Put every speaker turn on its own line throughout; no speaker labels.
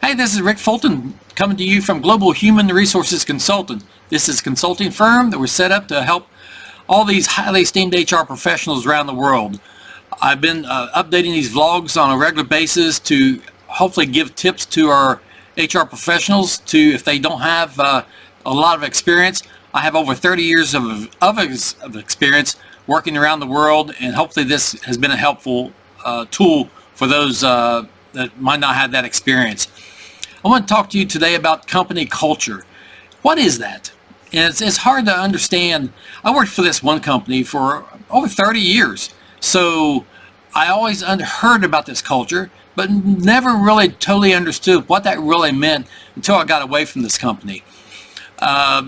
Hi, this is Rick Fulton coming to you from Global Human Resources Consultant. This is a consulting firm that was set up to help all these highly esteemed HR professionals around the world. I've been updating these vlogs on a regular basis to hopefully give tips to our HR professionals to, if they don't have a lot of experience. I have over 30 years of experience working around the world, and hopefully this has been a helpful tool for those that might not have that experience. I want to talk to you today about company culture. What is that? And it's hard to understand. I worked for this one company for over 30 years. So I always heard about this culture, but never really totally understood what that really meant until I got away from this company. I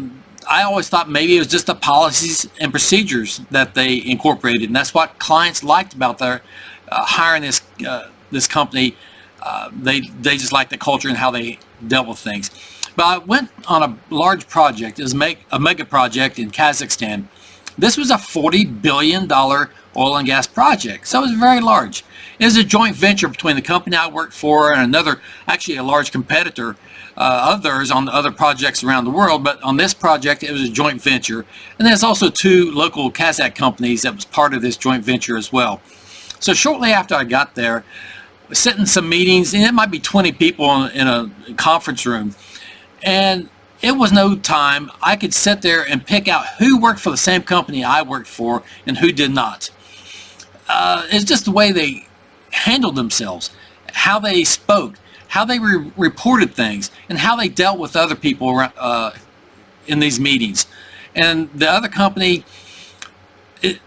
always thought maybe it was just the policies and procedures that they incorporated, and that's what clients liked about their hiring this company. They just liked the culture and how they dealt with things. But I went on a large project. It was a mega project in Kazakhstan. This was a $40 billion oil and gas project, so it was very large. It was a joint venture between the company I worked for and another, actually a large competitor of theirs on the other projects around the world. But on this project, it was a joint venture. And there's also two local Kazakh companies that was part of this joint venture as well. So shortly after I got there, sitting in some meetings, and it might be 20 people in a conference room, and it was no time. I could sit there and pick out who worked for the same company I worked for and who did not. It's just the way they handled themselves, how they spoke, how they reported things, and how they dealt with other people around, in these meetings. And the other company, they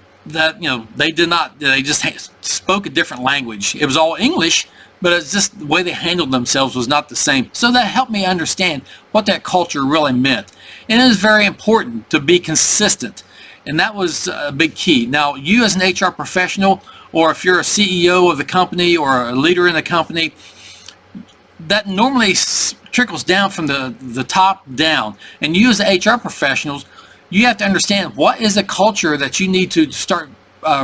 did not. They just spoke a different language. It was all English, but it's just the way they handled themselves was not the same. So that helped me understand what that culture really meant. And it is very important to be consistent, and that was a big key. Now, you as an HR professional, or if you're a CEO of the company or a leader in the company, that normally trickles down from the top down. And you as HR professionals, you have to understand what is the culture that you need to start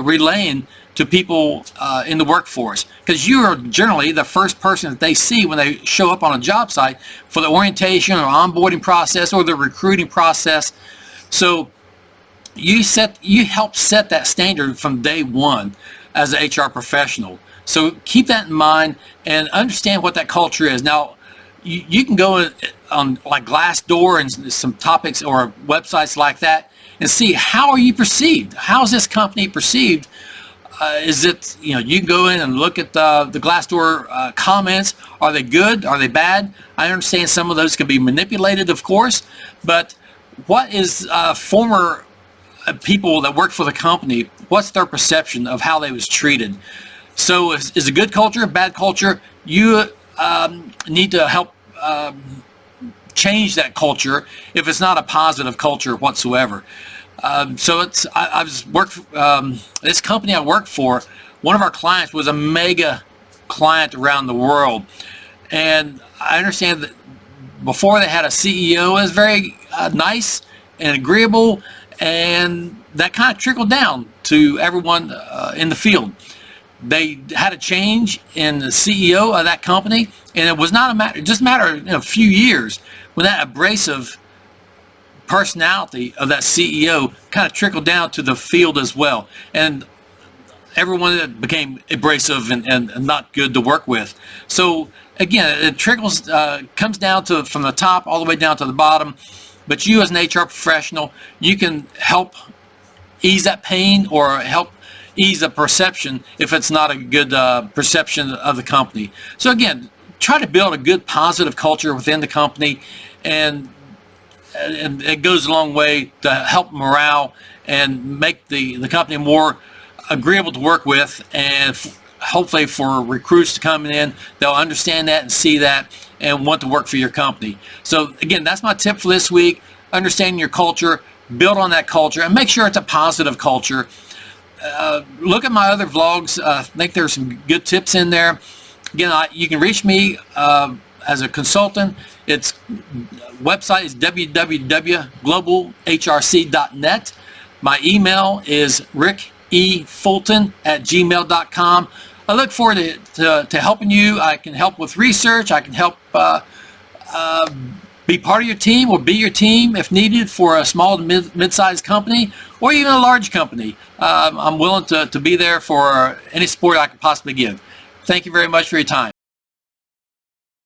relaying to people in the workforce, because you are generally the first person that they see when they show up on a job site for the orientation or onboarding process or the recruiting process. So you help set that standard from day one as an HR professional. So keep that in mind and understand what that culture is. Now, you can go on like Glassdoor and some topics or websites like that and see, how are you perceived? How is this company perceived? Is it, you can go in and look at the Glassdoor comments. Are they good? Are they bad? I understand some of those can be manipulated, of course, but what is former people that work for the company, what's their perception of how they was treated? So is a good culture, a bad culture? You need to help change that culture if it's not a positive culture whatsoever. So I was this company I worked for, one of our clients was a mega client around the world, and I understand that before they had a CEO, it was very nice and agreeable, and that kind of trickled down to everyone in the field. They had a change in the CEO of that company, and it was not just a matter of a few years when that abrasive personality of that CEO kind of trickled down to the field as well, and everyone that became abrasive and not good to work with. So again, it trickles, comes down to from the top all the way down to the bottom. But you as an HR professional, you can help ease that pain or help ease the perception if it's not a good perception of the company. So again, try to build a good positive culture within the company, and it goes a long way to help morale and make the company more agreeable to work with, and hopefully for recruits to come in, they'll understand that and see that and want to work for your company. So again, that's my tip for this week. Understanding your culture, build on that culture, and make sure it's a positive culture. Look at my other vlogs. I think there's some good tips in there. Again, you can reach me as a consultant. Its website is www.globalhrc.net. My email is rickefulton@gmail.com. I look forward to helping you. I can help with research. I can help be part of your team or be your team if needed for a small to mid-sized company or even a large company. I'm willing to be there for any support I can possibly give. Thank you very much for your time.